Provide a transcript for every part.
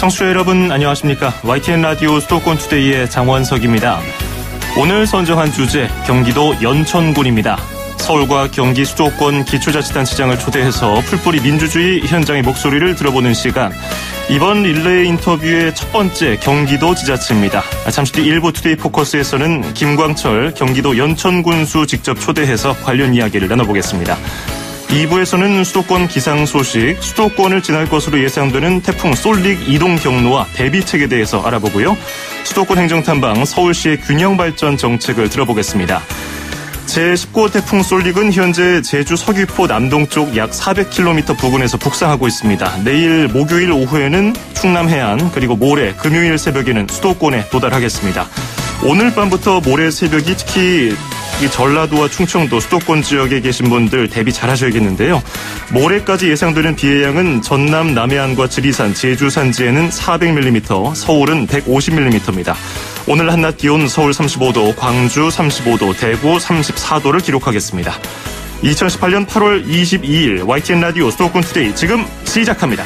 청취자 여러분 안녕하십니까. YTN 라디오 수도권 투데이의 장원석입니다. 오늘 선정한 주제 경기도 연천군입니다. 서울과 경기 수도권 기초자치단체장을 초대해서 풀뿌리 민주주의 현장의 목소리를 들어보는 시간. 이번 릴레이 인터뷰의 첫 번째 경기도 지자체입니다. 잠시 뒤 일부 투데이 포커스에서는 김광철 경기도 연천군수 직접 초대해서 관련 이야기를 나눠보겠습니다. 2부에서는 수도권 기상 소식, 수도권을 지날 것으로 예상되는 태풍 솔릭 이동 경로와 대비책에 대해서 알아보고요. 수도권 행정탐방 서울시의 균형 발전 정책을 들어보겠습니다. 제19호 태풍 솔릭은 현재 제주 서귀포 남동쪽 약 400km 부근에서 북상하고 있습니다. 내일 목요일 오후에는 충남 해안, 그리고 모레 금요일 새벽에는 수도권에 도달하겠습니다. 오늘 밤부터 모레 새벽이 특히 전라도와 충청도 수도권 지역에 계신 분들 대비 잘 하셔야겠는데요. 모레까지 예상되는 비의 양은 전남 남해안과 지리산, 제주 산지에는 400mm, 서울은 150mm입니다. 오늘 한낮 기온 서울 35도, 광주 35도, 대구 34도를 기록하겠습니다. 2018년 8월 22일 YTN 라디오 수도권 투데이 지금 시작합니다.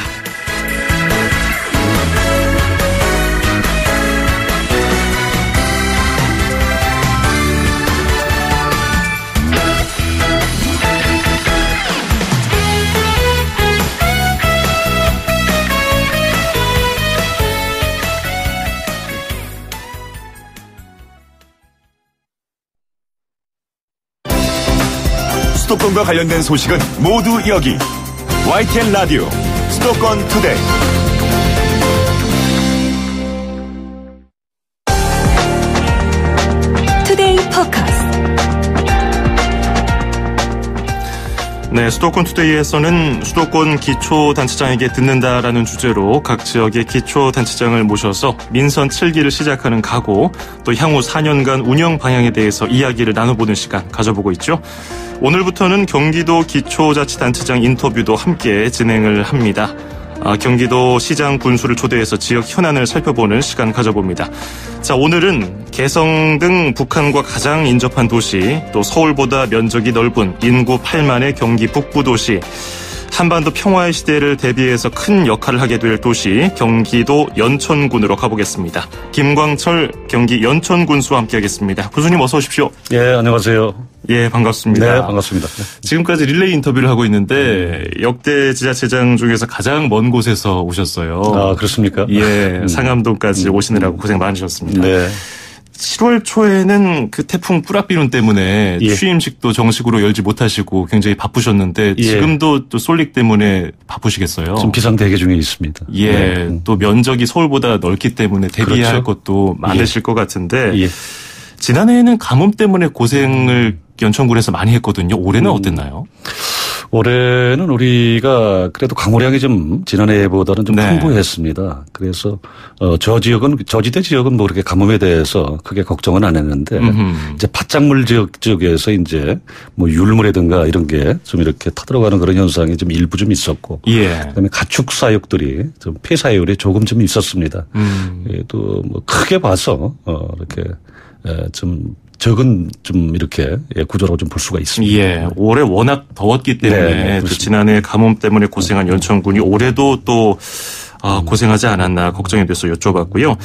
수도권과 관련된 소식은 모두 여기 YTN 라디오 수도권 투데이. 투데이 포커스. 네, 수도권 투데이에서는 수도권 기초단체장에게 듣는다라는 주제로 각 지역의 기초단체장을 모셔서 민선 7기를 시작하는 각오, 또 향후 4년간 운영 방향에 대해서 이야기를 나눠보는 시간 가져보고 있죠. 오늘부터는 경기도 기초자치단체장 인터뷰도 함께 진행을 합니다. 경기도 시장 군수를 초대해서 지역 현안을 살펴보는 시간 가져봅니다. 자, 오늘은 개성 등 북한과 가장 인접한 도시, 또 서울보다 면적이 넓은 인구 8만의 경기 북부 도시, 한반도 평화의 시대를 대비해서 큰 역할을 하게 될 도시 경기도 연천군으로 가보겠습니다. 김광철 경기 연천군수와 함께하겠습니다. 군수님 어서 오십시오. 예, 안녕하세요. 예, 반갑습니다. 네, 반갑습니다. 지금까지 릴레이 인터뷰를 하고 있는데 역대 지자체장 중에서 가장 먼 곳에서 오셨어요. 아, 그렇습니까? 예, 상암동까지 오시느라고 고생 많으셨습니다. 네. 7월 초에는 그 태풍 뿌라비룬 때문에 예. 취임식도 정식으로 열지 못하시고 굉장히 바쁘셨는데 예. 지금도 또 솔릭 때문에 바쁘시겠어요. 지금 비상대기 중에 있습니다. 예, 네. 또 면적이 서울보다 넓기 때문에 대비해야 할 그렇죠. 것도 많으실 것 같은데 예. 지난해에는 가뭄 때문에 고생을 연천군에서 많이 했거든요. 올해는 어땠나요? 올해는 우리가 그래도 강우량이 좀 지난해보다는 좀 네. 풍부했습니다. 그래서 저지대 지역은 뭐 그렇게 가뭄에 대해서 크게 걱정은 안 했는데 이제 바짝물 지역 쪽에서 이제 뭐 율무라든가 이런 게 좀 이렇게 터들어가는 그런 현상이 좀 일부 좀 있었고, 예. 그다음에 가축 사육들이 좀 폐사율이 조금 좀 있었습니다. 또 뭐 크게 봐서 이렇게 좀 적은 좀 이렇게 구조라고 좀 볼 수가 있습니다. 예, 올해 워낙 더웠기 때문에 네, 또 지난해 가뭄 때문에 고생한 연천군이 올해도 또 고생하지 않았나 걱정이 돼서 여쭤봤고요.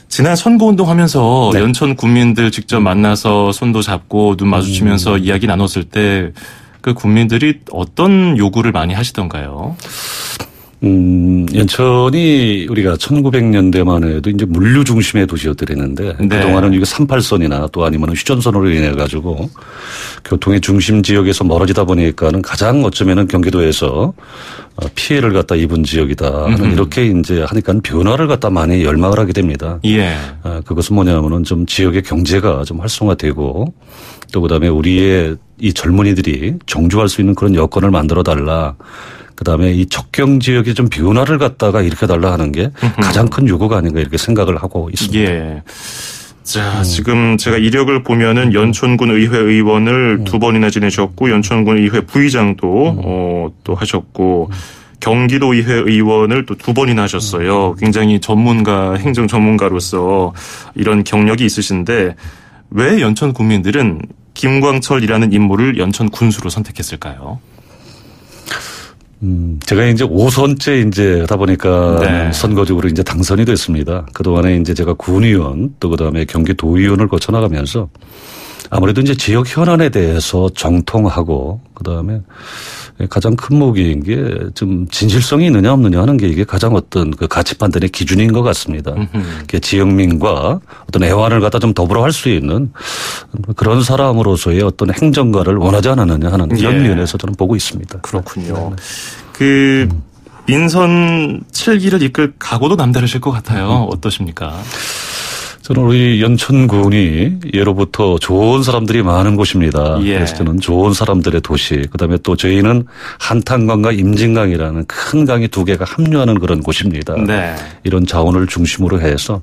지난 선거운동 하면서 네. 연천 군민들 직접 만나서 손도 잡고 눈 마주치면서 이야기 나눴을 때 그 국민들이 어떤 요구를 많이 하시던가요? 연천이 우리가 1900년대만 해도 이제 물류 중심의 도시였더랬는데 네. 그동안은 이게 38선이나 또 아니면 휴전선으로 인해 가지고 교통의 중심 지역에서 멀어지다 보니까는 가장 어쩌면은 경기도에서 피해를 갖다 입은 지역이다 하는 이렇게 이제 하니까 변화를 갖다 많이 열망을 하게 됩니다. 예. 그것은 뭐냐면은 좀 지역의 경제가 좀 활성화되고 또 그다음에 우리의 이 젊은이들이 정주할 수 있는 그런 여건을 만들어 달라. 그다음에 이 적경 지역에 좀 변화를 갖다가 일으켜달라 하는 게 가장 큰 요구가 아닌가 이렇게 생각을 하고 있습니다. 예. 자, 지금 제가 이력을 보면은 연천군 의회 의원을 2번이나 지내셨고 연천군 의회 부의장도 또 하셨고 경기도 의회 의원을 또 2번이나 하셨어요. 굉장히 전문가, 행정 전문가로서 이런 경력이 있으신데 왜 연천 국민들은 김광철이라는 인물을 연천 군수로 선택했을까요? 제가 이제 5선째 이제 하다 보니까 네. 선거적으로 이제 당선이 됐습니다. 그동안에 이제 제가 군의원 또 그다음에 경기도의원을 거쳐나가면서 아무래도 이제 지역 현안에 대해서 정통하고 그다음에 가장 큰 목인 게 좀 진실성이 있느냐 없느냐 하는 게 이게 가장 어떤 그 가치 판단의 기준인 것 같습니다. 지역민과 어떤 애환을 갖다 좀 더불어 할 수 있는 그런 사람으로서의 어떤 행정가를 원하지 않았느냐 하는 이런 면에서 저는 보고 있습니다. 그렇군요. 그 민선 7기를 이끌 각오도 남다르실 것 같아요. 어떠십니까? 저는 우리 연천군이 예로부터 좋은 사람들이 많은 곳입니다. 예. 그래서 저는 좋은 사람들의 도시, 그다음에 또 저희는 한탄강과 임진강이라는 큰 강이 두 개가 합류하는 그런 곳입니다. 네. 이런 자원을 중심으로 해서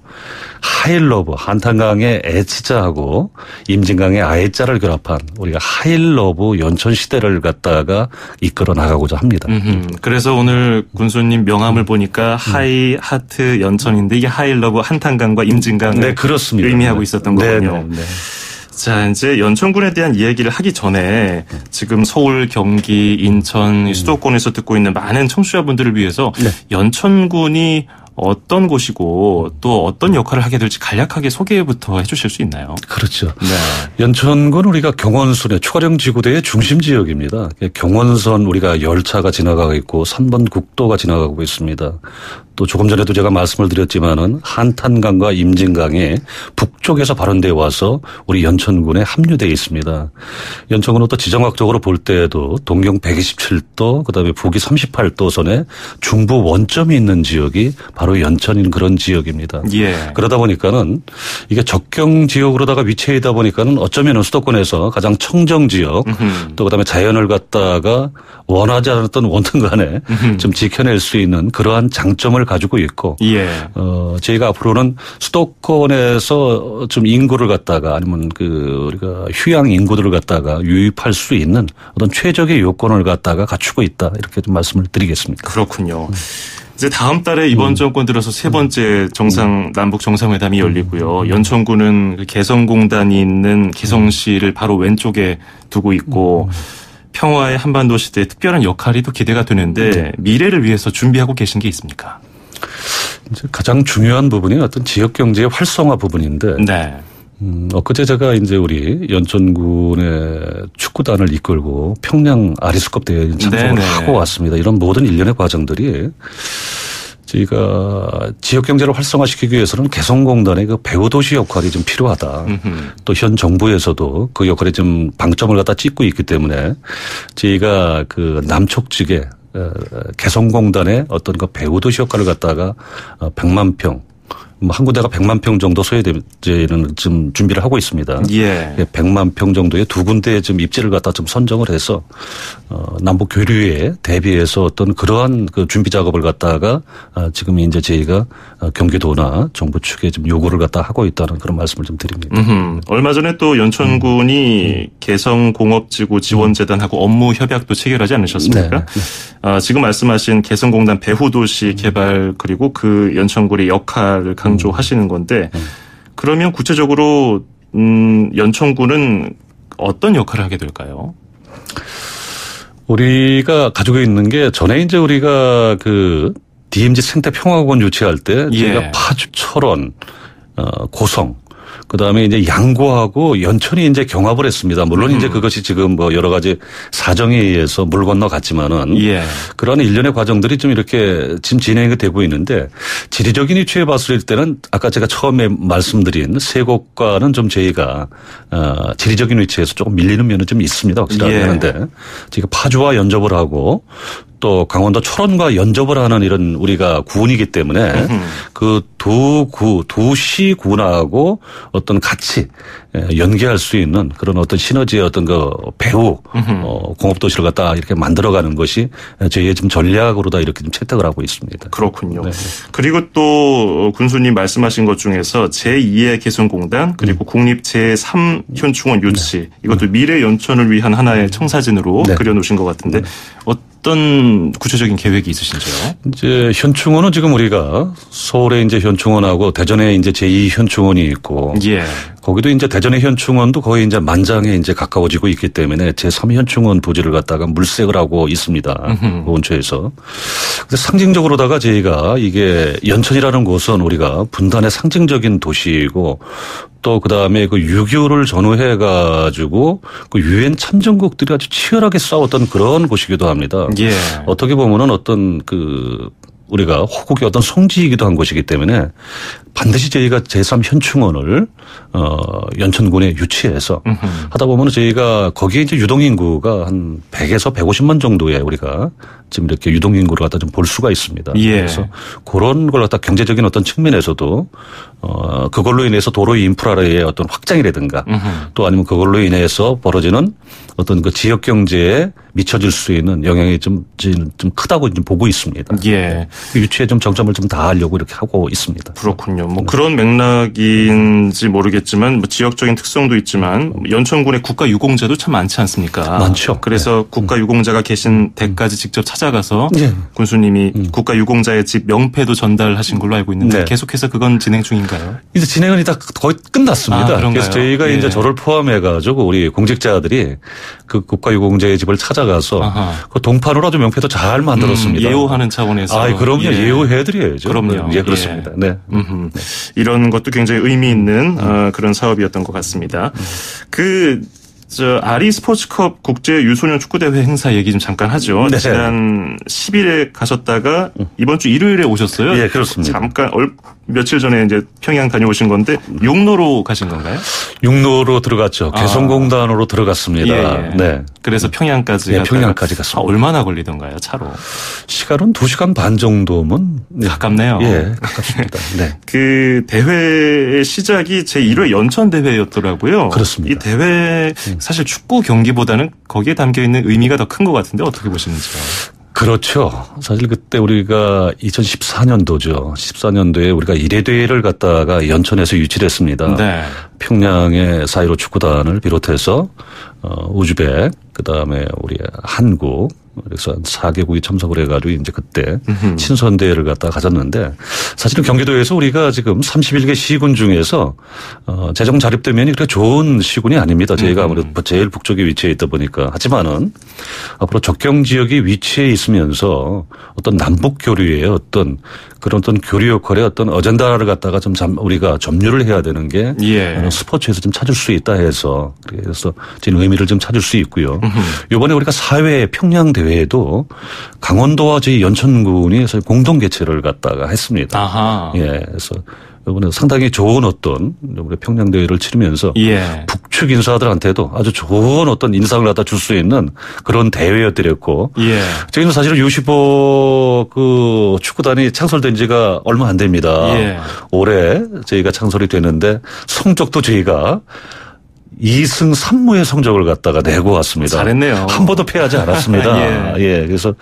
하일러브, 한탄강의 애치자하고 임진강의 아해자를 결합한 우리가 하일러브 연천시대를 갖다가 이끌어 나가고자 합니다. 그래서 오늘 군수님 명함을 보니까 하이 하트 연천인데 이게 하일러브 한탄강과 임진강을 네, 그렇습니다. 의미하고 있었던 거군요. 네. 자, 이제 연천군에 대한 이야기를 하기 전에 지금 서울, 경기, 인천, 수도권에서 듣고 있는 많은 청취자분들을 위해서 연천군이 어떤 곳이고 또 어떤 역할을 하게 될지 간략하게 소개부터 해 주실 수 있나요? 그렇죠. 네. 연천군 우리가 경원선의 추가령 지구대의 중심 지역입니다. 경원선 우리가 열차가 지나가고 있고 3번 국도가 지나가고 있습니다. 또 조금 전에도 제가 말씀을 드렸지만은 한탄강과 임진강이 북쪽에서 발원되어 와서 우리 연천군에 합류되어 있습니다. 연천군은 또 지정학적으로 볼 때에도 동경 127도 그다음에 북위 38도선에 중부 원점이 있는 지역이 바로 연천인 그런 지역입니다. 예. 그러다 보니까는 이게 적경 지역으로다가 위치해 있다 보니까는 어쩌면은 수도권에서 가장 청정 지역 또 그다음에 자연을 갖다가 원하지 않았던 원튼 간에 좀 지켜낼 수 있는 그러한 장점을 가지고 있고 예. 저희가 앞으로는 수도권에서 좀 인구를 갖다가 아니면 그 우리가 휴양 인구들을 갖다가 유입할 수 있는 어떤 최적의 요건을 갖다가 갖추고 있다 이렇게 좀 말씀을 드리겠습니다. 그렇군요. 이제 다음 달에 이번 정권 들어서 세 번째 남북 정상회담이 열리고요. 연천군은 개성공단이 있는 개성시를 바로 왼쪽에 두고 있고 평화의 한반도 시대에 특별한 역할이 또 기대가 되는데 미래를 위해서 준비하고 계신 게 있습니까? 이제 가장 중요한 부분이 어떤 지역 경제의 활성화 부분인데 네. 엊그제 제가 이제 우리 연천군의 축구단을 이끌고 평양 아리수컵 대회에 참석을 하고 왔습니다. 이런 모든 일련의 과정들이 저희가 지역 경제를 활성화시키기 위해서는 개성공단의 그 배후도시 역할이 좀 필요하다. 또 현 정부에서도 그 역할에 좀 방점을 갖다 찍고 있기 때문에 저희가 그 남쪽 지역에 개성공단의 어떤 그 배후도시 역할을 갖다가 100만 평 한 군데가 100만 평 정도 소요되는 지금 준비를 하고 있습니다. 예. 100만 평 정도의 두 군데의 좀 입지를 갖다 좀 선정을 해서 남북 교류에 대비해서 어떤 그러한 그 준비 작업을 갖다가 지금 이제 저희가 경기도나 정부 측에 좀 요구를 갖다 하고 있다는 그런 말씀을 좀 드립니다. 얼마 전에 또 연천군이 개성공업지구 지원재단하고 업무 협약도 체결하지 않으셨습니까? 네. 지금 말씀하신 개성공단 배후도시 개발 그리고 그 연천군의 역할을 강조하시는 건데 그러면 구체적으로 연천군은 어떤 역할을 하게 될까요? 우리가 가지고 있는 게 전에 이제 우리가 그 DMZ 생태평화공원 유치할 때 저희가 파주, 철원, 고성 그다음에 이제 양구하고 연천이 이제 경합을 했습니다. 물론 이제 그것이 지금 뭐 여러 가지 사정에 의해서 물 건너갔지만은 그러한 일련의 과정들이 좀 이렇게 지금 진행이 되고 있는데 지리적인 위치에 봤을 때는 아까 제가 처음에 말씀드린 세 곳과는 좀 저희가 지리적인 위치에서 조금 밀리는 면은 좀 있습니다. 확실하게 하는데 지금 파주와 연접을 하고 또 강원도 철원과 연접을 하는 이런 우리가 구군이기 때문에 그 두 시군하고 어떤 같이 연계할 수 있는 그런 어떤 시너지의 어떤 그 배후 공업도시를 갖다 이렇게 만들어가는 것이 저희의 지금 전략으로 다 이렇게 좀 채택을 하고 있습니다. 그렇군요. 네. 그리고 또 군수님 말씀하신 것 중에서 제2의 개성공단 그리고 국립 제3현충원 유치 이것도 미래 연천을 위한 하나의 청사진으로 그려놓으신 것 같은데 어떤 구체적인 계획이 있으신지요? 이제 현충원은 지금 우리가 서울에 이제 현충원하고 대전에 이제 제2현충원이 있고 거기도 이제 대전의 현충원도 거의 이제 만장에 이제 가까워지고 있기 때문에 제3현충원 부지를 갖다가 물색을 하고 있습니다. 그 근처에서. 근데 상징적으로다가 저희가 이게 연천이라는 곳은 우리가 분단의 상징적인 도시이고 또 그다음에 그 6.25를 전후해 가지고 그 유엔 참전국들이 아주 치열하게 싸웠던 그런 곳이기도 합니다. 예. 어떻게 보면은 어떤 그 우리가 호국의 어떤 성지이기도 한 곳이기 때문에 반드시 저희가 제3현충원을 연천군에 유치해서 하다 보면 저희가 거기에 이제 유동인구가 한 100에서 150만 정도의 우리가 지금 이렇게 유동인구를 갖다 좀 볼 수가 있습니다. 예. 그래서 그런 걸 갖다 경제적인 어떤 측면에서도 그걸로 인해서 도로 인프라의 어떤 확장이라든가 또 아니면 그걸로 인해서 벌어지는 어떤 그 지역 경제에 미쳐질 수 있는 영향이 좀 크다고 좀 보고 있습니다. 예. 유치에 좀 정점을 좀 다하려고 이렇게 하고 있습니다. 그렇군요. 뭐 그런 맥락인지 모르겠지만 뭐 지역적인 특성도 있지만 연천군에 국가유공자도 참 많지 않습니까? 많죠. 그래서 국가유공자가 계신 댁까지 직접 찾아가서 네. 군수님이 국가유공자의 집 명패도 전달하신 걸로 알고 있는데 네. 계속해서 그건 진행 중인가요? 이제 진행은 다 거의 끝났습니다. 그런가요? 그래서 저희가 예. 이제 저를 포함해가지고 우리 공직자들이 그 국가유공자의 집을 찾아가서 아하. 그 동판으로 아주 명패도 잘 만들었습니다. 예우하는 차원에서. 아, 그럼요. 예. 예우해드려야죠. 그럼요. 예, 그렇습니다. 네. 이런 것도 굉장히 의미 있는 그런 사업이었던 것 같습니다. 아리 스포츠컵 국제 유소년 축구대회 행사 얘기 좀 잠깐 하죠. 네. 지난 10일에 가셨다가 이번 주 일요일에 오셨어요. 예, 그렇습니다. 잠깐 며칠 전에 이제 평양 다녀오신 건데 육로로 가신 건가요? 육로로 들어갔죠. 개성공단으로 들어갔습니다. 예. 네. 그래서 평양까지 네, 갔다가 평양까지 갔습니다. 얼마나 걸리던가요, 차로? 시간은 2시간 반 정도면 가깝네요. 예, 가깝습니다. 네. 그 대회의 시작이 제1회 연천 대회였더라고요. 그렇습니다. 이 대회 사실 축구 경기보다는 거기에 담겨 있는 의미가 더 큰 것 같은데 어떻게 보시는지요? 그렇죠. 사실 그때 우리가 2014년도죠. 14년도에 우리가 1회 대회를 갖다가 연천에서 유치를 했습니다. 네. 평양의 4.15 축구단을 비롯해서 우즈벡, 그다음에 우리 한국, 그래서 한 4개국이 참석을 해가지고 이제 그때 친선대회를 갖다가 가졌는데 사실은 경기도에서 우리가 지금 31개 시군 중에서 재정 자립되면이 그렇게 좋은 시군이 아닙니다. 저희가 아무래도 제일 북쪽에 위치해 있다 보니까. 하지만은 앞으로 적경 지역이 위치해 있으면서 어떤 남북 교류의 어떤 그런 어떤 교류 역할의 어떤 어젠다를 갖다가 좀 우리가 점유를 해야 되는 게 예. 스포츠에서 좀 찾을 수 있다 해서 그래서 지금 의미를 좀 찾을 수 있고요. 이번에 우리가 4회 평양 대회에도 강원도와 저희 연천군이 공동 개최를 갖다가 했습니다. 아하. 예, 그래서 이번에 상당히 좋은 어떤 우리 평양 대회를 치르면서 예. 북측 인사들한테도 아주 좋은 어떤 인상을 갖다 줄 수 있는 그런 대회였더랬고. 예. 저희는 사실은 U15 그 축구단이 창설된 지가 얼마 안 됩니다. 예. 올해 저희가 창설이 됐는데 성적도 저희가 2승 3무의 성적을 갖다가 내고 왔습니다. 잘했네요. 한 번도 패하지 않았습니다. 예. 그래서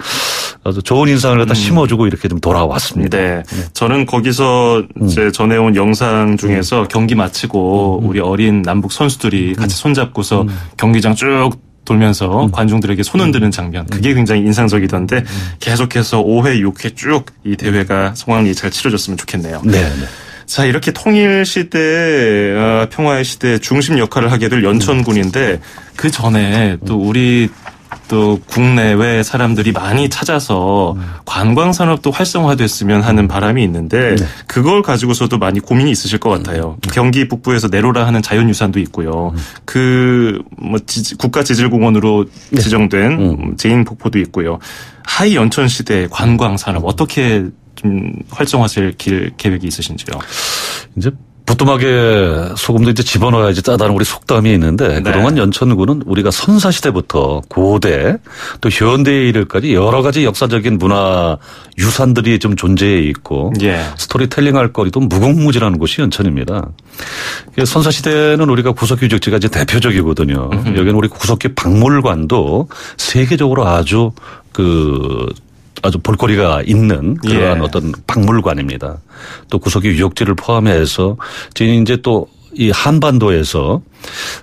아주 좋은 인상을 갖다 심어주고 이렇게 좀 돌아왔습니다. 네. 저는 거기서 이제 전해온 영상 중에서 경기 마치고 우리 어린 남북 선수들이 같이 손잡고서 경기장 쭉 돌면서 관중들에게 손 흔드는 장면. 그게 굉장히 인상적이던데 계속해서 5회, 6회 쭉 이 대회가 성황리 잘 치러졌으면 좋겠네요. 네. 자, 이렇게 통일 시대, 평화의 시대 중심 역할을 하게 될 연천군인데 그 전에 또 우리 또 국내외 사람들이 많이 찾아서 관광 산업도 활성화됐으면 하는 바람이 있는데 그걸 가지고서도 많이 고민이 있으실 것 같아요. 경기 북부에서 내로라 하는 자연유산도 있고요. 국가지질공원으로 지정된 제인폭포도 있고요. 하이 연천 시대 관광 산업 어떻게 좀 활성화될 계획이 있으신지요? 이제 부뚜막에 소금도 이제 집어넣어야지 짜다는 우리 속담이 있는데 그동안 연천군은 우리가 선사시대부터 고대 또 현대에 이르까지 여러 가지 역사적인 문화 유산들이 좀 존재해 있고 스토리텔링 할 거리도 무궁무진한 곳이 연천입니다. 선사시대는 우리가 구석기 유적지가 이제 대표적이거든요. 여기는 우리 구석기 박물관도 세계적으로 아주 볼거리가 있는 그러한 어떤 박물관입니다. 또 구석기 유적지를 포함해서 저희 이제 또 이 한반도에서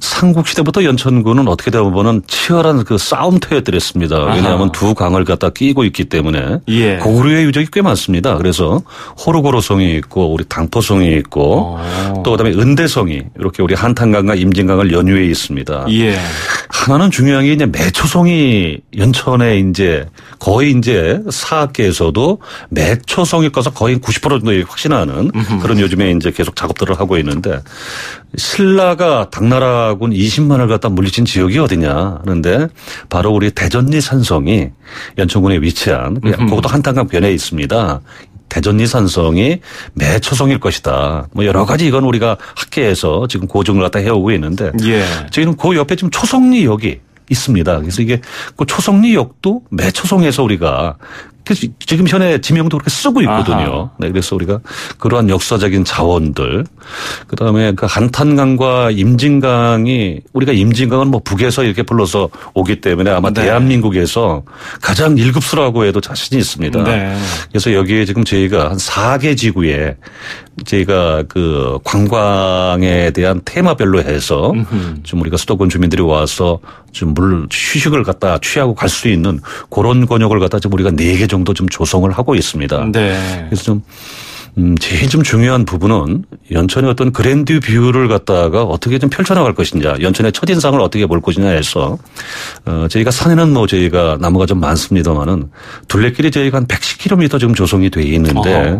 삼국시대부터 연천군은 어떻게 보면 치열한 그 싸움터였더랬습니다. 왜냐하면 두 강을 갖다 끼고 있기 때문에 예. 고구려의 유적이 꽤 많습니다. 그래서 호르고로성이 있고 우리 당포성이 있고 또 그다음에 은대성이 이렇게 우리 한탄강과 임진강을 연유해 있습니다. 예. 하나는 중요한 게 이제 매초성이 연천에 이제 거의 이제 사학계에서도 매초성일 것을 거의 90% 정도 확신하는 그런 요즘에 이제 계속 작업들을 하고 있는데 신라가 당나라군 20만을 갖다 물리친 지역이 어디냐 하는데 바로 우리 대전리 산성이 연천군에 위치한 그것도 한탄강 변에 있습니다. 대전리 산성이 매초성일 것이다. 뭐 여러 가지 이건 우리가 학계에서 지금 고증을 갖다 해오고 있는데 예. 저희는 그 옆에 지금 초성리역이 있습니다. 그래서 이게 그 초성리역도 매초성에서 우리가 지금 현재 지명도 그렇게 쓰고 있거든요. 네, 그래서 우리가 그러한 역사적인 자원들, 그 다음에 그 한탄강과 임진강이 우리가 임진강은 뭐 북에서 이렇게 불러서 오기 때문에 아마 네. 대한민국에서 가장 1급수라고 해도 자신이 있습니다. 네. 그래서 여기에 지금 저희가 한 4개 지구에 저희가 그 관광에 대한 테마별로 해서 좀 우리가 수도권 주민들이 와서 좀 휴식을 갖다 취하고 갈 수 있는 그런 권역을 갖다 좀 우리가 4개 정도 좀 조성을 하고 있습니다. 네. 그래서 좀 제일 좀 중요한 부분은 연천의 어떤 그랜드 뷰를 갖다가 어떻게 좀 펼쳐나갈 것이냐, 연천의 첫인상을 어떻게 볼 것이냐 해서 저희가 산에는 뭐 저희가 나무가 좀 많습니다만은 둘레길이 저희가 한 110km 지금 조성이 돼 있는데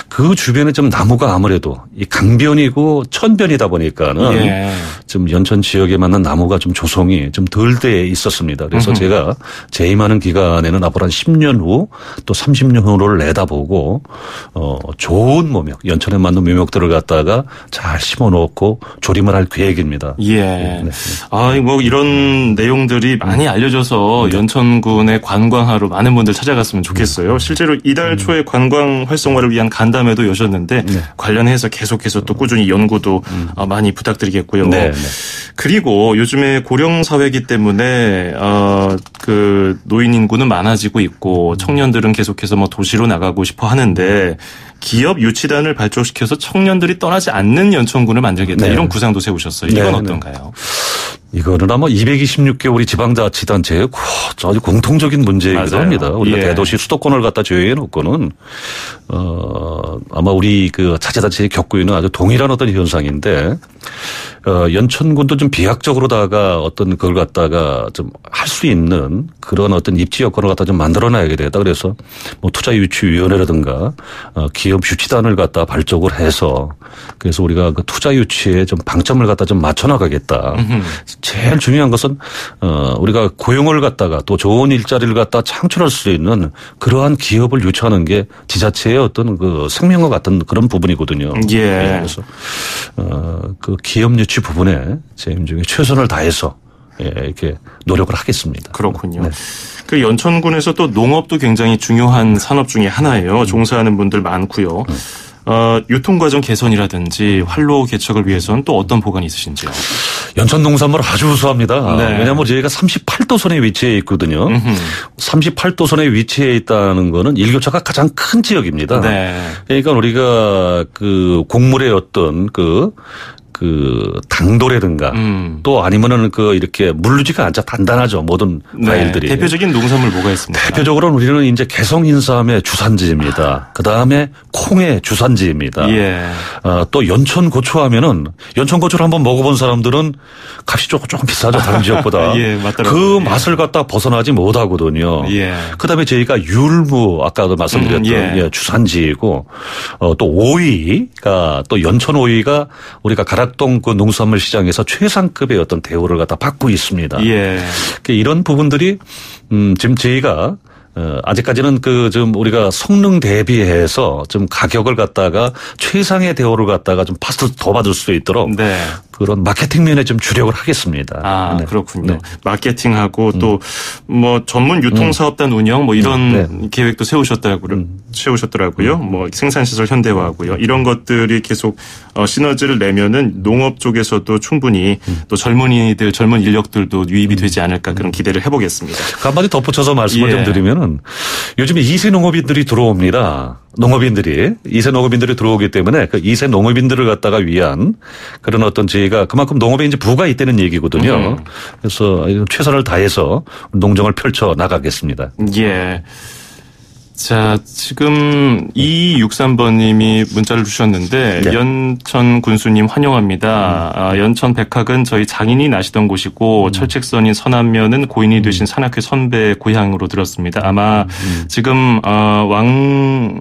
그 주변에 좀 나무가 아무래도 이 강변이고 천변이다 보니까는 예. 좀 연천 지역에 맞는 나무가 좀 조성이 좀 덜 돼 있었습니다. 그래서 제가 재임하는 기간에는 앞으로 한 10년 후 또 30년 후를 내다보고 좋은 묘목, 연천에 맞는 묘목들을 갖다가 잘 심어놓고 조림을 할 계획입니다. 예. 네. 아, 뭐 이런 내용들이 많이 알려져서 연천군의 관광하러 많은 분들 찾아갔으면 좋겠어요. 실제로 이달 초에 관광 활성화를 위한 간담회도 여셨는데 관련해서 계속해서 또 꾸준히 연구도 많이 부탁드리겠고요. 네. 그리고 요즘에 고령 사회이기 때문에 그 노인 인구는 많아지고 있고 청년들은 계속해서 뭐 도시로 나가고 싶어 하는데 기업 유치단을 발족시켜서 청년들이 떠나지 않는 연천군을 만들겠다. 네. 이런 구상도 세우셨어요. 이건 네. 어떤가요? 이거는 아마 226개 우리 지방자치단체의 아주 공통적인 문제이기도 맞아요. 합니다. 우리가 예. 대도시 수도권을 갖다 조여해 놓고는 아마 우리 그 자치단체에 겪고 있는 아주 동일한 어떤 현상인데 연천군도 좀 비약적으로다가 어떤 그걸 갖다가 좀 할 수 있는 그런 어떤 입지 여건을 갖다 좀 만들어놔야 되겠다. 그래서 뭐 투자유치위원회라든가 기업 유치단을 갖다 발족을 해서 그래서 우리가 그 투자 유치에 좀 방점을 갖다 좀 맞춰나가겠다. 제일 중요한 것은 우리가 고용을 갖다가 또 좋은 일자리를 갖다 창출할 수 있는 그러한 기업을 유치하는 게 지자체의 어떤 그 생명과 같은 그런 부분이거든요. 예. 네, 그래서 그 기업 유치 부분에 제 임중에 최선을 다해서 이렇게 노력을 하겠습니다. 그렇군요. 네. 그 연천군에서 또 농업도 굉장히 중요한 산업 중에 하나예요. 종사하는 분들 많고요. 유통과정 개선이라든지 활로 개척을 위해서는 또 어떤 보관이 있으신지요? 연천 농산물 아주 우수합니다. 네. 왜냐하면 저희가 38도선에 위치해 있거든요. 38도선에 위치해 있다는 거는 일교차가 가장 큰 지역입니다. 네. 그러니까 우리가 그 곡물의 어떤 그 당도라든가 또 아니면은 그 이렇게 물르지가 않자 단단하죠. 모든 과일들이. 네. 대표적인 농산물 뭐가 있습니까? 대표적으로는 우리는 이제 개성인삼의 주산지입니다. 그다음에 콩의 주산지입니다. 예. 또 연천 고추하면은 연천 고추를 한번 먹어본 사람들은 값이 조금 비싸죠. 다른 지역보다. 예, 맞더라고요. 그 맛을 갖다 벗어나지 못하거든요. 예. 그다음에 저희가 율무 아까도 말씀드렸던 예. 주산지이고 또 오이가 또 연천 오이가 우리가 가락동 그 농수산물 시장에서 최상급의 어떤 대우를 갖다 받고 있습니다. 예. 이런 부분들이 지금 저희가 아직까지는 좀 우리가 성능 대비해서 좀 가격을 갖다가 최상의 대우를 갖다가 좀 더 받을 수 있도록 네. 그런 마케팅 면에 좀 주력을 하겠습니다. 아, 네. 그렇군요. 네. 마케팅하고 또 뭐 전문 유통사업단 운영 뭐 이런 계획도 세우셨더라고요. 뭐 생산시설 현대화하고요. 이런 것들이 계속 시너지를 내면은 농업 쪽에서도 충분히 또 젊은 인력들도 유입이 되지 않을까 그런 기대를 해보겠습니다. 한마디 덧붙여서 말씀을 예. 좀 드리면은 요즘에 2세 농업인들이 들어옵니다. 농업인들이 2세 농업인들이 들어오기 때문에 그 2세 농업인들을 갖다가 위한 그런 어떤 저희가 그만큼 농업에 이제 부가 있다는 얘기거든요. 그래서 최선을 다해서 농정을 펼쳐 나가겠습니다. 예. 자, 지금 2263번님이 문자를 주셨는데 네. 연천 군수님 환영합니다. 연천 백학은 저희 장인이 나시던 곳이고 철책선인 서남면은 고인이 되신 산악회 선배 고향으로 들었습니다. 아마 지금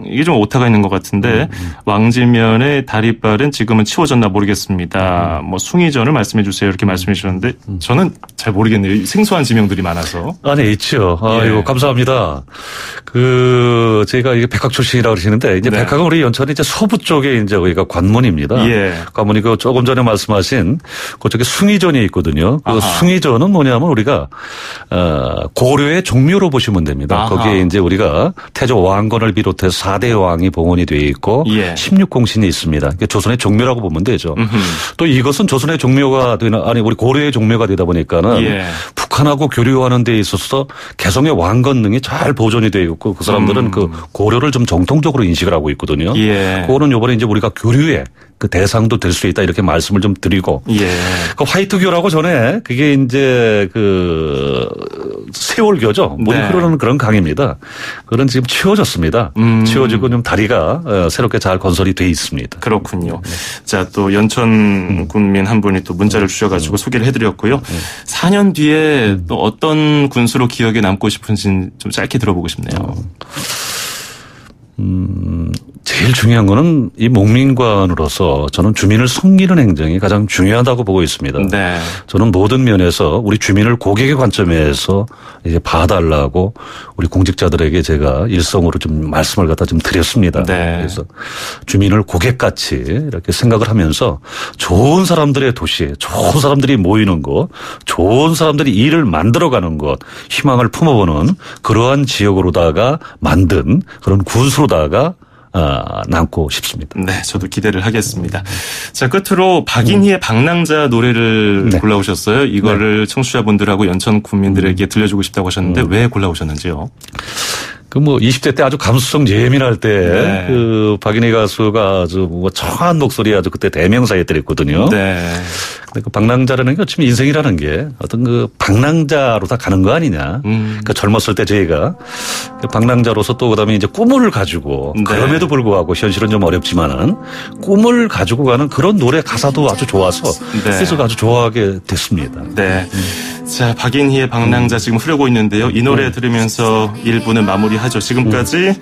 이게 좀 오타가 있는 것 같은데 왕지면의 다리발은 지금은 치워졌나 모르겠습니다. 뭐 숭이전을 말씀해 주세요 이렇게 말씀해 주셨는데 저는 잘 모르겠네요. 생소한 지명들이 많아서. 아니 있죠. 아이고 예. 감사합니다. 제가 이게 백학 출신이라고 그러시는데 이제 네. 백학은 우리 연천이 이제 서부 쪽에 이제 거기가 관문입니다. 예. 관문이 그 조금 전에 말씀하신 그쪽에 숭이전이 있거든요. 그 아하. 숭이전은 뭐냐면 우리가 고려의 종묘로 보시면 됩니다. 아하. 거기에 이제 우리가 태조 왕건을 비롯해서 4대 왕이 봉헌이 되어 있고 예. 16공신이 있습니다. 그러니까 조선의 종묘라고 보면 되죠. 음흠. 또 이것은 조선의 종묘가 되나 아니 우리 고려의 종묘가 되다 보니까는 예. 북한하고 교류하는 데 있어서 개성의 왕건 등이 잘 보존이 되어 있고 그 사람들은 그 고려를 좀 정통적으로 인식을 하고 있거든요. 예. 그거는 이번에 이제 우리가 교류의 그 대상도 될 수 있다 이렇게 말씀을 좀 드리고. 예. 그 화이트교라고 전에 그게 이제 그 세월교죠. 물이 네. 흐르는 그런 강입니다. 그런 지금 치워졌습니다. 치워지고 좀 다리가 새롭게 잘 건설이 돼 있습니다. 그렇군요. 자, 또 연천 군민 한 분이 또 문자를 주셔가지고 소개를 해드렸고요. 4년 뒤에 또 어떤 군수로 기억에 남고 싶은지 좀 짧게 들어보고 싶네요. 제일 중요한 거는 이 목민관으로서 저는 주민을 섬기는 행정이 가장 중요하다고 보고 있습니다. 네. 저는 모든 면에서 우리 주민을 고객의 관점에서 이제 봐달라고 우리 공직자들에게 제가 일성으로 좀 말씀을 갖다 좀 드렸습니다. 네. 그래서 주민을 고객같이 이렇게 생각을 하면서 좋은 사람들의 도시, 좋은 사람들이 모이는 것, 좋은 사람들이 일을 만들어가는 것, 희망을 품어보는 그러한 지역으로다가 만든 그런 군수로다가 남고 싶습니다. 네, 저도 기대를 하겠습니다. 자, 끝으로 박인희의 방랑자 노래를 네. 골라오셨어요. 이거를 청취자분들하고 연천 국민들에게 들려주고 싶다고 하셨는데 왜 골라오셨는지요? 그 뭐 20대 때 아주 감수성 예민할 때 네. 그 박인희 가수가 아주 뭐 청한 목소리 아주 그때 대명사였더랬거든요. 네. 근데 그 방랑자라는 게 어쩌면 인생이라는 게 어떤 그 방랑자로 다 가는 거 아니냐. 그 젊었을 때 저희가 그 방랑자로서 또 그다음에 이제 꿈을 가지고 네. 그럼에도 불구하고 현실은 좀 어렵지만은 꿈을 가지고 가는 그런 노래 가사도 아주 좋아서 네. 그래서 아주 좋아하게 됐습니다. 네. 자, 박인희의 방랑자 지금 흐르고 있는데요. 이 노래 들으면서 1부는 마무리하죠. 지금까지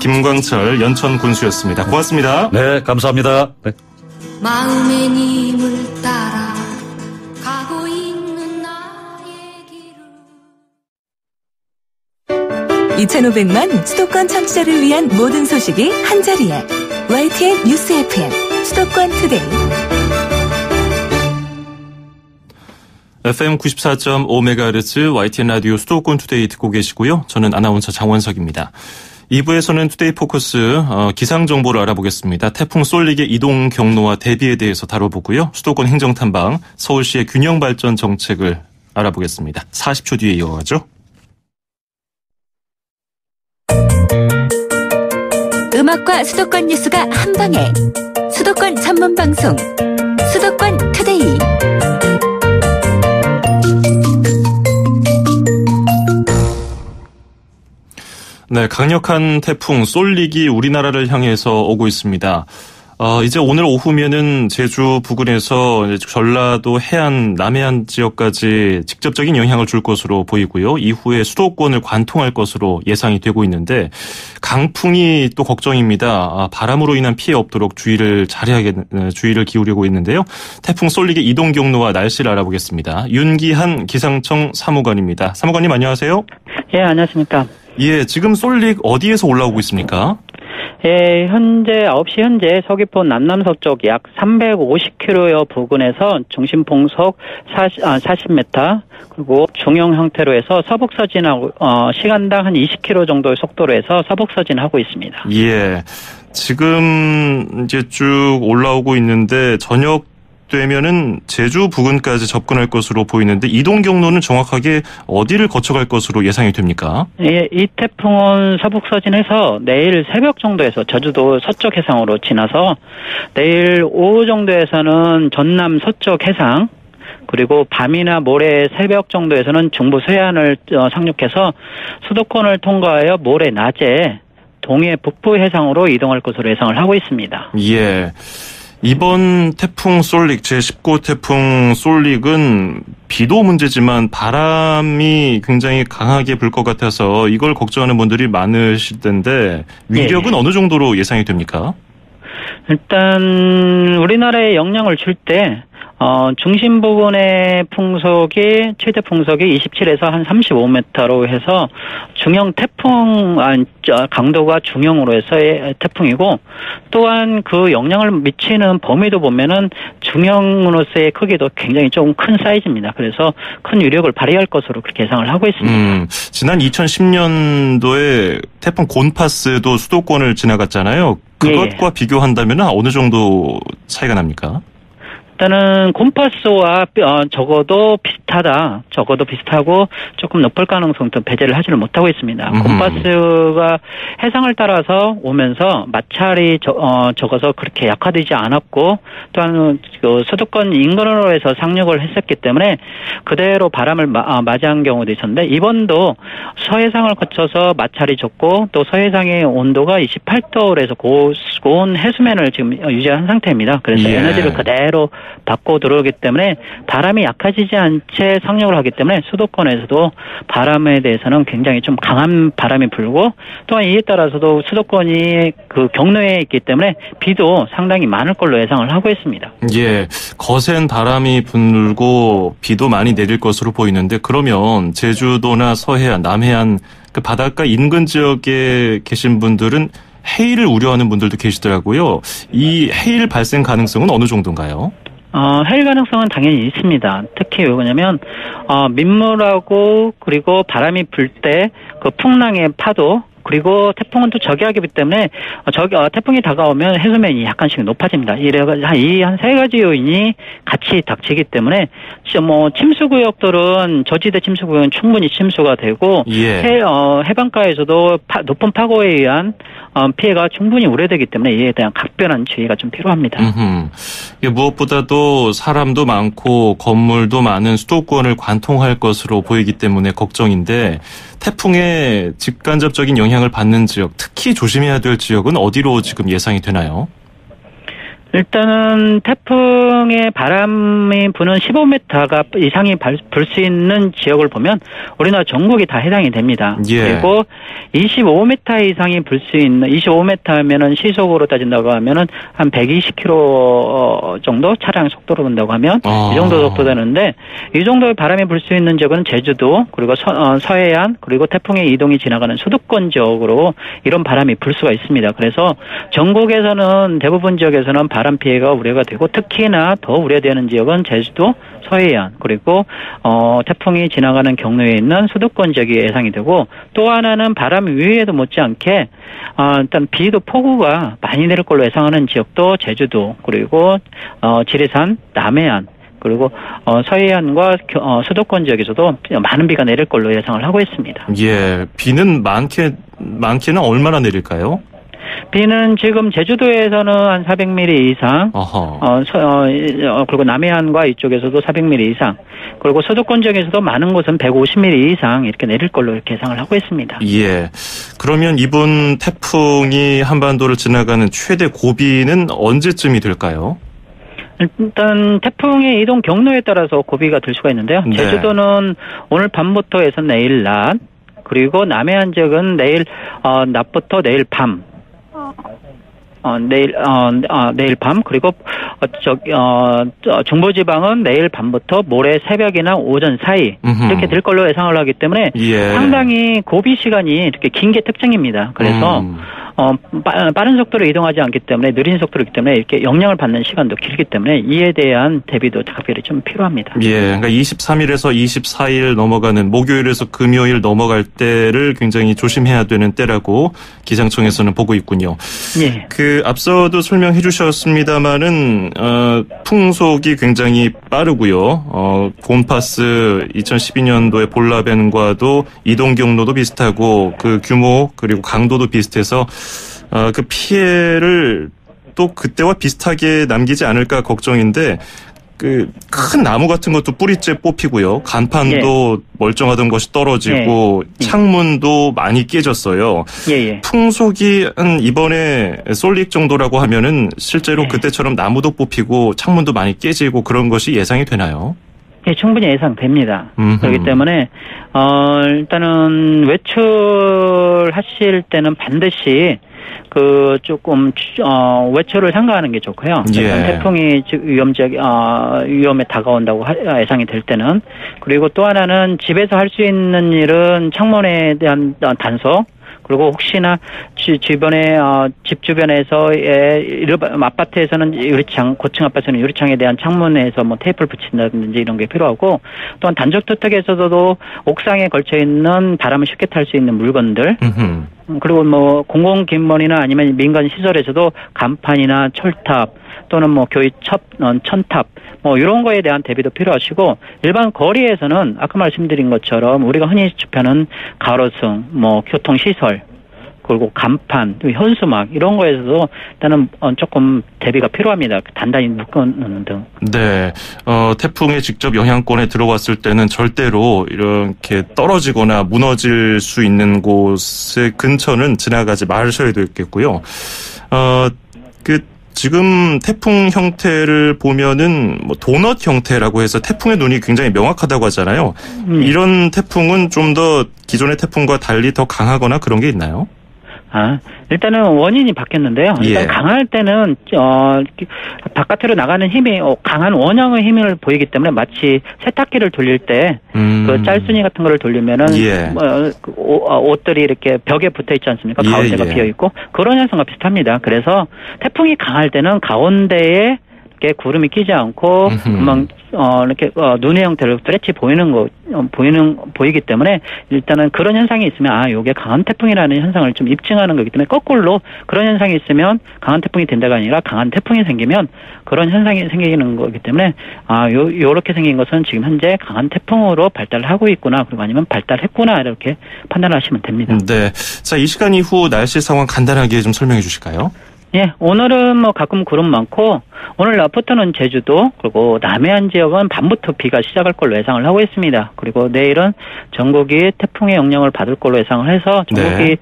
김광철 연천 군수였습니다. 고맙습니다. 네, 감사합니다. 네. 마음의 님을 따라 가고 있는 나의 길을 2500만 수도권 청취자를 위한 모든 소식이 한자리에 YTN 뉴스 FM 수도권 투데이 FM 94.5MHz YTN 라디오 수도권 투데이 듣고 계시고요. 저는 아나운서 장원석입니다. 2부에서는 투데이 포커스 기상 정보를 알아보겠습니다. 태풍 쏠릭의 이동 경로와 대비에 대해서 다뤄보고요. 수도권 행정탐방 서울시의 균형 발전 정책을 알아보겠습니다. 40초 뒤에 이어가죠. 음악과 수도권 뉴스가 한방에 수도권 전문 방송 수도권 투데이 네, 강력한 태풍 쏠릭이 우리나라를 향해서 오고 있습니다. 이제 오늘 오후면은 제주 부근에서 전라도 해안, 남해안 지역까지 직접적인 영향을 줄 것으로 보이고요. 이후에 수도권을 관통할 것으로 예상이 되고 있는데 강풍이 또 걱정입니다. 바람으로 인한 피해 없도록 주의를 기울이고 있는데요. 태풍 쏠릭의 이동 경로와 날씨를 알아보겠습니다. 윤기한 기상청 사무관입니다. 사무관님 안녕하세요. 예, 안녕하십니까. 예, 지금 쏠릭 어디에서 올라오고 있습니까? 예, 현재 9시 현재 서귀포 남남서쪽 약 350km 부근에서 중심풍속 40m 그리고 중형 형태로 해서 서북서진하고 시간당 한 20km 정도의 속도로 해서 서북서진하고 있습니다. 예, 지금 이제 쭉 올라오고 있는데 저녁 계속되면은 제주 부근까지 접근할 것으로 보이는데 이동 경로는 정확하게 어디를 거쳐갈 것으로 예상이 됩니까? 예, 이 태풍은 서북 서진해서 내일 새벽 정도에서 제주도 서쪽 해상으로 지나서 내일 오후 정도에서는 전남 서쪽 해상 그리고 밤이나 모레 새벽 정도에서는 중부 서해안을 상륙해서 수도권을 통과하여 모레 낮에 동해 북부 해상으로 이동할 것으로 예상을 하고 있습니다. 예. 이번 태풍 솔릭, 제19호 태풍 솔릭은 비도 문제지만 바람이 굉장히 강하게 불 것 같아서 이걸 걱정하는 분들이 많으실 텐데 위력은 어느 정도로 예상이 됩니까? 일단 우리나라에 영향을 줄 때 중심 부근의 풍속이 최대 풍속이 27에서 한 35m로 해서 중형 태풍 강도가 중형으로 해서의 태풍이고 또한 그 영향을 미치는 범위도 보면은 중형으로서의 크기도 굉장히 좀 큰 사이즈입니다. 그래서 큰 위력을 발휘할 것으로 그렇게 예상을 하고 있습니다. 지난 2010년도에 태풍 곤파스도 수도권을 지나갔잖아요. 그것과 비교한다면 어느 정도 차이가 납니까? 일단은 곤파스와 적어도 비슷하고 조금 높을 가능성도 배제를 하지를 못하고 있습니다. 곤파스가 해상을 따라서 오면서 마찰이 적어서 그렇게 약화되지 않았고 또한 그 수도권 인근으로 해서 상륙을 했었기 때문에 그대로 바람을 맞이한 경우도 있었는데 이번도 서해상을 거쳐서 마찰이 적고 또 서해상의 온도가 28도로 해서 고온 해수면을 지금 유지한 상태입니다. 그래서 에너지를 그대로 받고 들어오기 때문에 바람이 약해지지 않게 상륙을 하기 때문에 수도권에서도 바람에 대해서는 굉장히 좀 강한 바람이 불고 또한 이에 따라서도 수도권이 그 경로에 있기 때문에 비도 상당히 많을 걸로 예상을 하고 있습니다. 예, 거센 바람이 불고 비도 많이 내릴 것으로 보이는데 그러면 제주도나 서해안, 남해안 그 바닷가 인근 지역에 계신 분들은 해일을 우려하는 분들도 계시더라고요. 이 해일 발생 가능성은 어느 정도인가요? 해일 가능성은 당연히 있습니다. 특히 왜냐면 민물하고 그리고 바람이 불 때 그 풍랑의 파도 그리고 태풍은 또 저기압이기 때문에 태풍이 다가오면 해수면이 약간씩 높아집니다. 이 한 세 가지 요인이 같이 닥치기 때문에 침수구역들은 저지대 침수구역은 충분히 침수가 되고 해변가에서도 높은 파고에 의한 피해가 충분히 우려되기 때문에 이에 대한 각별한 주의가 좀 필요합니다. 무엇보다도 사람도 많고 건물도 많은 수도권을 관통할 것으로 보이기 때문에 걱정인데 태풍의 직간접적인 영향을 받는 지역, 특히 조심해야 될 지역은 어디로 지금 예상이 되나요? 일단은 태풍의 바람이 부는 15m 이상이 불 수 있는 지역을 보면 우리나라 전국이 다 해당이 됩니다. 그리고 25m 이상이 불 수 있는 25m면은 시속으로 따진다고 하면은 한 120km 정도 차량 속도로 본다고 하면 이 정도 속도 되는데 이 정도의 바람이 불 수 있는 지역은 제주도 그리고 서해안 그리고 태풍의 이동이 지나가는 수도권 지역으로 이런 바람이 불 수가 있습니다. 그래서 전국에서는 대부분 지역에서는 바람 피해가 우려가 되고 특히나 더 우려되는 지역은 제주도, 서해안 그리고 태풍이 지나가는 경로에 있는 수도권 지역이 예상이 되고 또 하나는 바람 위에도 못지않게 일단 비도 폭우가 많이 내릴 걸로 예상하는 지역도 제주도 그리고 지리산, 남해안 그리고 서해안과 수도권 지역에서도 많은 비가 내릴 걸로 예상을 하고 있습니다. 예, 비는 많게는 얼마나 내릴까요? 비는 지금 제주도에서는 한 400mm 이상, 그리고 남해안과 이쪽에서도 400mm 이상, 그리고 수도권 지역에서도 많은 곳은 150mm 이상 이렇게 내릴 걸로 이렇게 예상을 하고 있습니다. 예. 그러면 이번 태풍이 한반도를 지나가는 최대 고비는 언제쯤이 될까요? 일단 태풍의 이동 경로에 따라서 고비가 될 수가 있는데요. 제주도는 오늘 밤부터 해서 내일 낮, 그리고 남해안 지역은 내일 낮부터 내일 밤. 내일 밤 그리고 중부지방은 내일 밤부터 모레 새벽이나 오전 사이 이렇게 될 걸로 예상을 하기 때문에 상당히 고비 시간이 이렇게 긴 게 특징입니다. 그래서 빠른 속도로 이동하지 않기 때문에 느린 속도이기 때문에 이렇게 영향을 받는 시간도 길기 때문에 이에 대한 대비도 각별히 좀 필요합니다. 예, 그러니까 23일에서 24일 넘어가는 목요일에서 금요일 넘어갈 때를 굉장히 조심해야 되는 때라고 기상청에서는 보고 있군요. 예. 앞서도 설명해 주셨습니다만은, 풍속이 굉장히 빠르고요. 곤파스 2012년도에 볼라벤과도 이동 경로도 비슷하고, 그 규모, 그리고 강도도 비슷해서, 그 피해를 또 그때와 비슷하게 남기지 않을까 걱정인데, 큰 나무 같은 것도 뿌리째 뽑히고요. 간판도 멀쩡하던 것이 떨어지고 창문도 많이 깨졌어요. 풍속이 한 이번에 솔릭 정도라고 하면은 실제로 그때처럼 나무도 뽑히고 창문도 많이 깨지고 그런 것이 예상이 되나요? 예, 충분히 예상됩니다. 그렇기 때문에 일단은 외출하실 때는 반드시 조금 외출을 삼가하는 게 좋고요. 태풍이 위험에 다가온다고 예상이 될 때는. 그리고 또 하나는 집에서 할 수 있는 일은 창문에 대한 단속. 그리고 혹시나 주변에 집 주변에서의 아파트에서는 유리창, 고층 아파트는 유리창에 대한 창문에서 뭐 테이프를 붙인다든지 이런 게 필요하고, 또한 단적주택에서도 옥상에 걸쳐 있는 바람을 쉽게 탈 수 있는 물건들. 그리고 뭐 공공기물이나 아니면 민간 시설에서도 간판이나 철탑 또는 뭐 교의 천탑 뭐 이런 거에 대한 대비도 필요하시고, 일반 거리에서는 아까 말씀드린 것처럼 우리가 흔히 접하는 가로등, 뭐 교통시설, 그리고 간판, 현수막 이런 거에서도 일단은 조금 대비가 필요합니다. 단단히 묶어놓는 등. 네, 태풍의 직접 영향권에 들어왔을 때는 절대로 이렇게 떨어지거나 무너질 수 있는 곳의 근처는 지나가지 마셔야 되겠고요. 지금 태풍 형태를 보면은 뭐 도넛 형태라고 해서 태풍의 눈이 굉장히 명확하다고 하잖아요. 이런 태풍은 좀 더 기존의 태풍과 달리 더 강하거나 그런 게 있나요? 일단은 원인이 바뀌었는데요. 일단 강할 때는 바깥으로 나가는 힘이 강한 원형의 힘을 보이기 때문에 마치 세탁기를 돌릴 때 그 짤순이 같은 거를 돌리면은 옷들이 이렇게 벽에 붙어 있지 않습니까? 가운데가 비어 있고 그런 현상과 비슷합니다. 그래서 태풍이 강할 때는 가운데에 구름이 끼지 않고 금방 이렇게 눈의 형태로 뚜렷이 보이기 때문에 일단은 그런 현상이 있으면 이게 강한 태풍이라는 현상을 좀 입증하는 거기 때문에, 거꾸로 그런 현상이 있으면 강한 태풍이 된다가 아니라 강한 태풍이 생기면 그런 현상이 생기는 거기 때문에 요렇게 생긴 것은 지금 현재 강한 태풍으로 발달을 하고 있구나, 그리고 아니면 발달했구나, 이렇게 판단하시면 됩니다. 네. 자, 이 시간 이후 날씨 상황 간단하게 좀 설명해 주실까요? 예, 오늘은 뭐 가끔 구름 많고, 오늘 낮부터는 제주도 그리고 남해안 지역은 밤부터 비가 시작할 걸로 예상을 하고 있습니다. 그리고 내일은 전국이 태풍의 영향을 받을 걸로 예상을 해서 전국이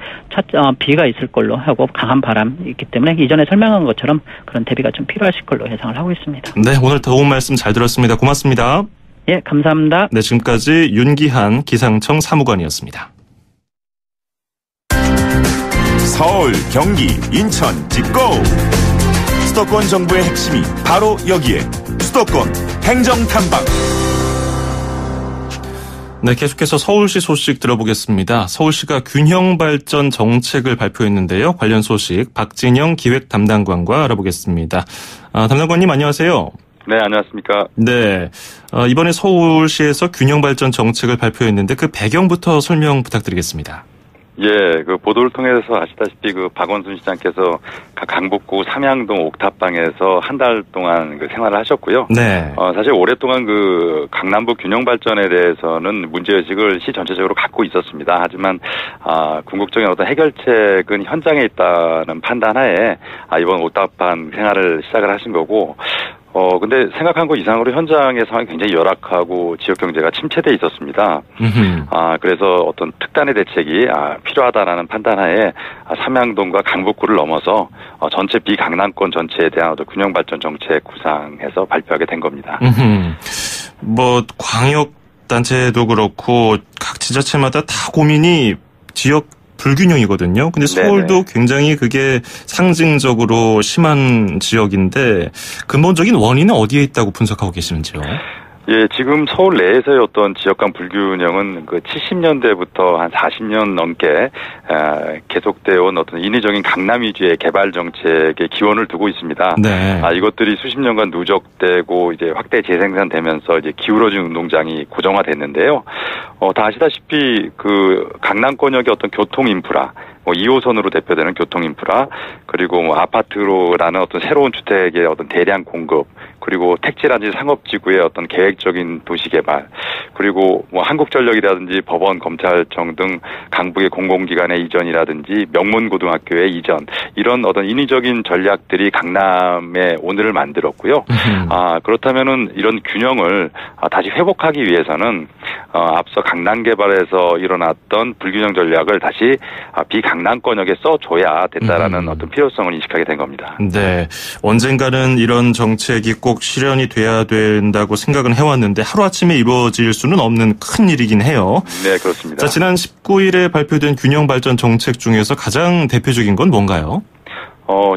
비가 있을 걸로 하고 강한 바람이 있기 때문에 이전에 설명한 것처럼 그런 대비가 좀 필요하실 걸로 예상을 하고 있습니다. 네, 오늘 도움 말씀 잘 들었습니다. 고맙습니다. 예, 감사합니다. 네, 지금까지 윤기한 기상청 사무관이었습니다. 서울, 경기, 인천, 찍고! 수도권 정부의 핵심이 바로 여기에 수도권 행정탐방. 네, 계속해서 서울시 소식 들어보겠습니다. 서울시가 균형발전 정책을 발표했는데요. 관련 소식 박진영 기획 담당관과 알아보겠습니다. 담당관님 안녕하세요. 네, 안녕하십니까. 네, 이번에 서울시에서 균형발전 정책을 발표했는데 그 배경부터 설명 부탁드리겠습니다. 예, 그 보도를 통해서 아시다시피 그 박원순 시장께서 강북구 삼양동 옥탑방에서 한 달 동안 그 생활을 하셨고요. 네. 사실 오랫동안 그 강남북 균형 발전에 대해서는 문제의식을 시 전체적으로 갖고 있었습니다. 하지만 궁극적인 어떤 해결책은 현장에 있다는 판단하에 이번 옥탑방 생활을 시작을 하신 거고. 근데 생각한 것 이상으로 현장의 상황이 굉장히 열악하고 지역 경제가 침체돼 있었습니다. 그래서 어떤 특단의 대책이 필요하다라는 판단하에 삼양동과 강북구를 넘어서 전체 비강남권 전체에 대한 어떤 균형 발전 정책 구상해서 발표하게 된 겁니다. 뭐 광역 단체도 그렇고 각 지자체마다 다 고민이 지역 불균형이거든요. 근데 서울도 굉장히 그게 상징적으로 심한 지역인데 근본적인 원인은 어디에 있다고 분석하고 계시는지요? 예, 지금 서울 내에서의 어떤 지역 간 불균형은 그 70년대부터 한 40년 넘게 계속되어 온 어떤 인위적인 강남 위주의 개발 정책에 기원을 두고 있습니다. 네. 이것들이 수십 년간 누적되고 이제 확대 재생산되면서 이제 기울어진 운동장이 고정화됐는데요. 다 아시다시피 그 강남권역의 어떤 교통 인프라, 뭐 2호선으로 대표되는 교통 인프라, 그리고 뭐 아파트로라는 어떤 새로운 주택의 어떤 대량 공급, 그리고 택지라든지 상업지구의 어떤 계획적인 도시 개발, 그리고 뭐 한국전력이라든지 법원, 검찰청 등 강북의 공공기관의 이전이라든지 명문고등학교의 이전, 이런 어떤 인위적인 전략들이 강남에 오늘을 만들었고요. 그렇다면은 이런 균형을 다시 회복하기 위해서는 앞서 강남 개발에서 일어났던 불균형 전략을 다시 비강남권역에 써줘야 된다라는 어떤 필요성을 인식하게 된 겁니다. 네, 언젠가는 이런 정책이 꼭 실현이 돼야 된다고 생각은 해왔는데 하루아침에 이루어질 수는 없는 큰 일이긴 해요. 네, 그렇습니다. 자, 지난 19일에 발표된 균형 발전 정책 중에서 가장 대표적인 건 뭔가요?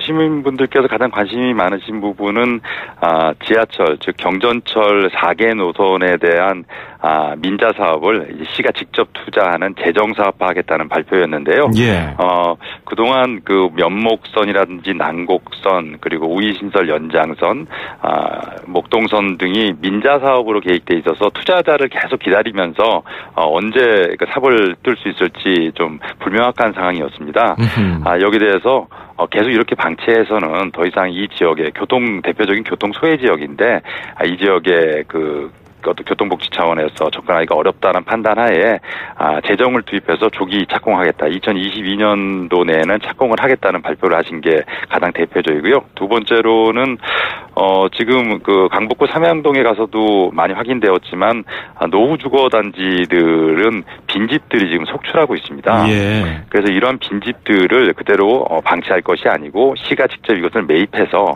시민분들께서 가장 관심이 많으신 부분은 지하철, 즉 경전철 4개 노선에 대한 민자 사업을 시가 직접 투자하는 재정 사업화하겠다는 발표였는데요. 예. 그동안 그 면목선이라든지 난곡선, 그리고 우이신설 연장선, 목동선 등이 민자 사업으로 계획돼 있어서 투자자를 계속 기다리면서 언제 그 삽을 뜰 수 있을지 좀 불명확한 상황이었습니다. 여기에 대해서 계속 이렇게 방치해서는 더 이상 이 지역의 대표적인 교통 소외 지역인데 이 지역의 교통복지 차원에서 접근하기가 어렵다는 판단하에 재정을 투입해서 조기 착공하겠다. 2022년도 내에는 착공을 하겠다는 발표를 하신 게 가장 대표적이고요. 두 번째로는 지금 그 강북구 삼양동에 가서도 많이 확인되었지만 노후 주거 단지들은 빈집들이 지금 속출하고 있습니다. 예. 그래서 이러한 빈집들을 그대로 방치할 것이 아니고 시가 직접 이것을 매입해서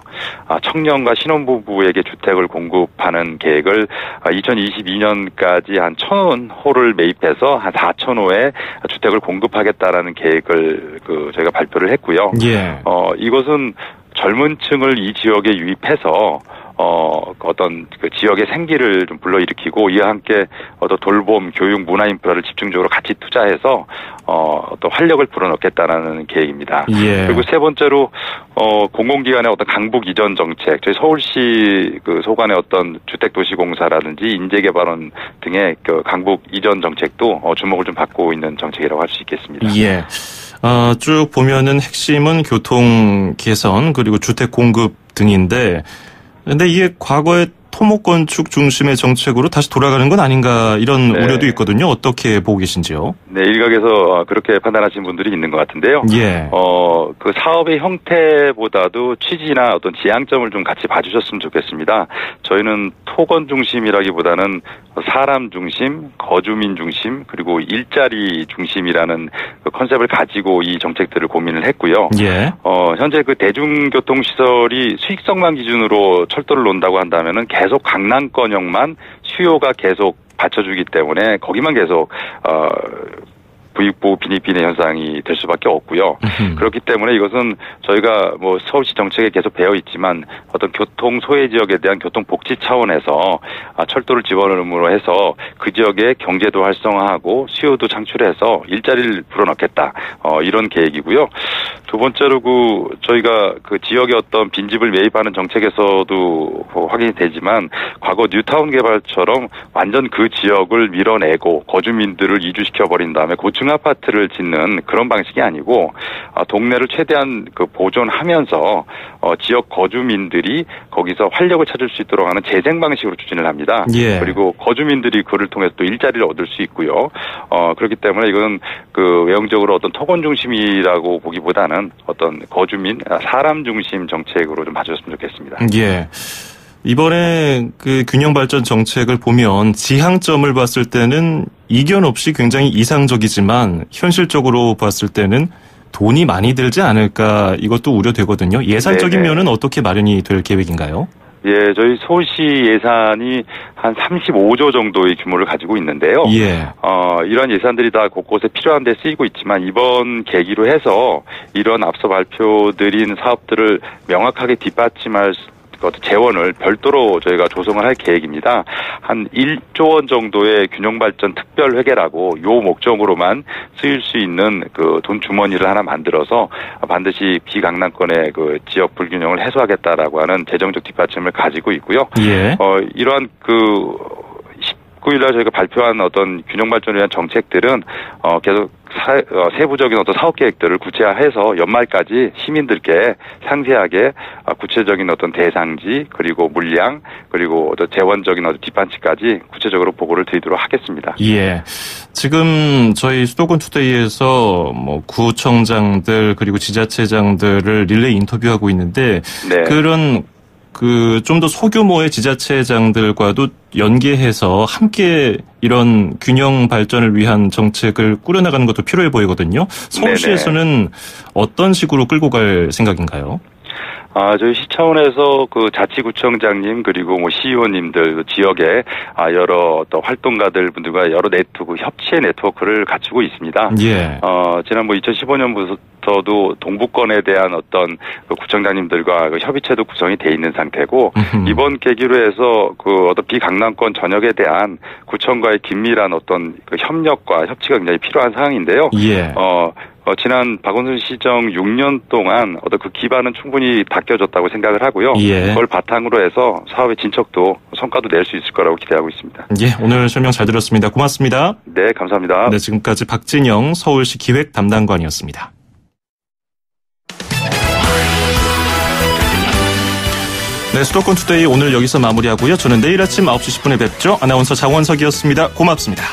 청년과 신혼부부에게 주택을 공급하는 계획을 2022년까지 한 1,000호를 매입해서 한 4,000호의 주택을 공급하겠다라는 계획을 저희가 발표를 했고요. 예. 이것은 젊은 층을 이 지역에 유입해서 어떤 그 지역의 생기를 좀 불러일으키고 이와 함께 어떤 돌봄, 교육, 문화 인프라를 집중적으로 같이 투자해서 어떤 활력을 불어넣겠다라는 계획입니다. 예. 그리고 세 번째로 공공기관의 어떤 강북 이전 정책, 저희 서울시 그 소관의 어떤 주택도시공사라든지 인재개발원 등의 그 강북 이전 정책도 주목을 좀 받고 있는 정책이라고 할 수 있겠습니다. 예. 쭉 보면은 핵심은 교통 개선 그리고 주택 공급 등인데, 근데 이게 과거의 토목건축 중심의 정책으로 다시 돌아가는 건 아닌가 이런 우려도 있거든요. 어떻게 보고 계신지요? 네, 일각에서 그렇게 판단하시는 분들이 있는 것 같은데요. 예. 그 사업의 형태보다도 취지나 어떤 지향점을 좀 같이 봐주셨으면 좋겠습니다. 저희는 토건 중심이라기보다는 사람 중심, 거주민 중심, 그리고 일자리 중심이라는 그 컨셉을 가지고 이 정책들을 고민을 했고요. 예. 현재 그 대중교통 시설이 수익성만 기준으로 철도를 놓는다고 한다면은 계속 강남권역만 수요가 계속 받쳐주기 때문에 거기만 계속 부익부 빈익빈의 현상이 될 수밖에 없고요. 그렇기 때문에 이것은 저희가 뭐 서울시 정책에 계속 배어 있지만 어떤 교통 소외 지역에 대한 교통 복지 차원에서 철도를 집어넣음으로 해서 그 지역의 경제도 활성화하고 수요도 창출해서 일자리를 불어넣겠다. 이런 계획이고요. 두 번째로 저희가 그 지역의 어떤 빈집을 매입하는 정책에서도 확인이 되지만 과거 뉴타운 개발처럼 완전 그 지역을 밀어내고 거주민들을 이주시켜 버린 다음에 고층 아파트를 짓는 그런 방식이 아니고 동네를 최대한 그 보존하면서 지역 거주민들이 거기서 활력을 찾을 수 있도록 하는 재생 방식으로 추진을 합니다. 예. 그리고 거주민들이 그를 통해서 또 일자리를 얻을 수 있고요. 그렇기 때문에 이건 그 외형적으로 어떤 토건 중심이라고 보기보다는 어떤 거주민, 사람 중심 정책으로 좀 봐주셨으면 좋겠습니다. 예. 이번에 그 균형 발전 정책을 보면 지향점을 봤을 때는 이견 없이 굉장히 이상적이지만 현실적으로 봤을 때는 돈이 많이 들지 않을까 이것도 우려되거든요. 예산적인 면은 어떻게 마련이 될 계획인가요? 예, 저희 서울시 예산이 한 35조 정도의 규모를 가지고 있는데요. 예. 이러한 예산들이 다 곳곳에 필요한 데 쓰이고 있지만 이번 계기로 해서 이런 앞서 발표드린 사업들을 명확하게 뒷받침할 재원을 별도로 저희가 조성을 할 계획입니다. 한 1조 원 정도의 균형발전 특별회계라고 요 목적으로만 쓰일 수 있는 그 돈 주머니를 하나 만들어서 반드시 비강남권의 그 지역 불균형을 해소하겠다라고 하는 재정적 뒷받침을 가지고 있고요. 예. 이러한 19일날 저희가 발표한 어떤 균형 발전을 위한 정책들은 계속 세부적인 어떤 사업 계획들을 구체화해서 연말까지 시민들께 상세하게 구체적인 어떤 대상지 그리고 물량 그리고 어떤 재원적인 어떤 뒷받침까지 구체적으로 보고를 드리도록 하겠습니다. 예. 지금 저희 수도권 투데이에서 뭐 구청장들 그리고 지자체장들을 릴레이 인터뷰하고 있는데 네. 그런 좀 더 소규모의 지자체장들과도 연계해서 함께 이런 균형 발전을 위한 정책을 꾸려나가는 것도 필요해 보이거든요. 서울시에서는 어떤 식으로 끌고 갈 생각인가요? 저희 시 차원에서 그 자치구청장님 그리고 뭐 시의원님들 지역에 여러 또 활동가들 분들과 여러 협치의 네트워크를 갖추고 있습니다. 예. 지난 2015년부터도 동부권에 대한 어떤 그 구청장님들과 그 협의체도 구성이 돼 있는 상태고 이번 계기로 해서 그 어떤 비강남권 전역에 대한 구청과의 긴밀한 어떤 그 협력과 협치가 굉장히 필요한 상황인데요. 예. 지난 박원순 시정 6년 동안 어떤 그 기반은 충분히 닦여졌다고 생각을 하고요. 예. 그걸 바탕으로 해서 사업의 진척도 성과도 낼 수 있을 거라고 기대하고 있습니다. 예, 오늘 설명 잘 들었습니다. 고맙습니다. 네, 감사합니다. 네, 지금까지 박진영 서울시 기획 담당관이었습니다. 네, 수도권 투데이 오늘 여기서 마무리하고요. 저는 내일 아침 9시 10분에 뵙죠. 아나운서 장원석이었습니다. 고맙습니다.